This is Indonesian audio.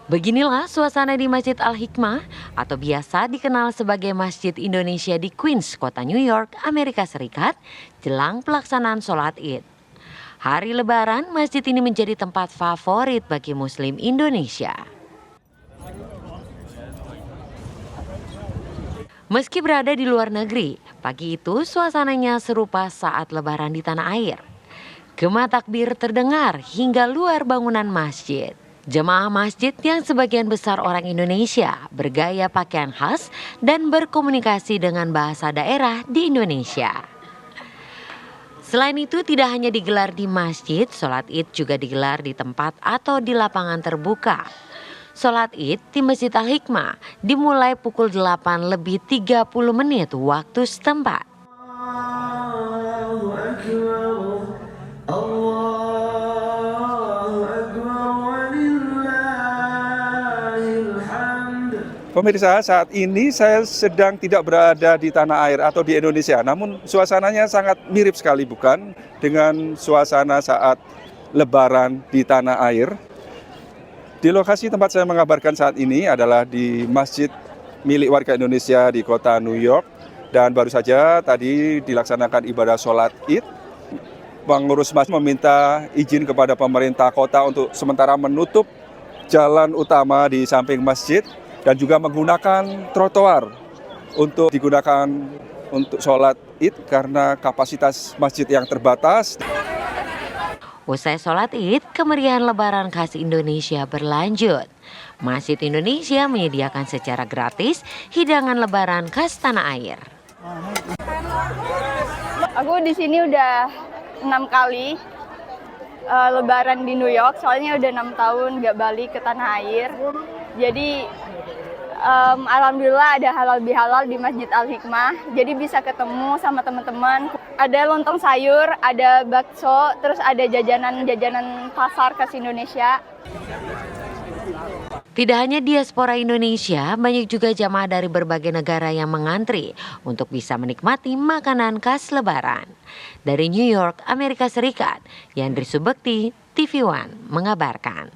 Beginilah suasana di Masjid Al-Hikmah atau biasa dikenal sebagai Masjid Indonesia di Queens, kota New York, Amerika Serikat, jelang pelaksanaan sholat Id. Hari Lebaran, masjid ini menjadi tempat favorit bagi Muslim Indonesia. Meski berada di luar negeri, pagi itu suasananya serupa saat Lebaran di tanah air. Gema takbir terdengar hingga luar bangunan masjid. Jemaah masjid yang sebagian besar orang Indonesia bergaya pakaian khas dan berkomunikasi dengan bahasa daerah di Indonesia. Selain itu tidak hanya digelar di masjid, sholat Id juga digelar di tempat atau di lapangan terbuka. Sholat Id di Masjid Al-Hikmah dimulai pukul 8:30 waktu setempat. Pemirsa, saat ini saya sedang tidak berada di tanah air atau di Indonesia, namun suasananya sangat mirip sekali, bukan? Dengan suasana saat Lebaran di tanah air. Di lokasi tempat saya mengabarkan saat ini adalah di masjid milik warga Indonesia di kota New York. Dan baru saja tadi dilaksanakan ibadah sholat Id. Pengurus masjid meminta izin kepada pemerintah kota untuk sementara menutup jalan utama di samping masjid dan juga menggunakan trotoar untuk digunakan untuk sholat Id karena kapasitas masjid yang terbatas. Usai sholat Id, kemeriahan Lebaran khas Indonesia berlanjut. Masjid Indonesia menyediakan secara gratis hidangan Lebaran khas tanah air. Aku di sini udah 6 kali Lebaran di New York, soalnya udah 6 tahun gak balik ke tanah air. Jadi alhamdulillah ada halal bihalal di Masjid Al-Hikmah, jadi bisa ketemu sama teman-teman. Ada lontong sayur, ada bakso, terus ada jajanan pasar khas Indonesia. Tidak hanya diaspora Indonesia, banyak juga jamaah dari berbagai negara yang mengantri untuk bisa menikmati makanan khas Lebaran. Dari New York, Amerika Serikat, Yandri Subekti, TV One mengabarkan.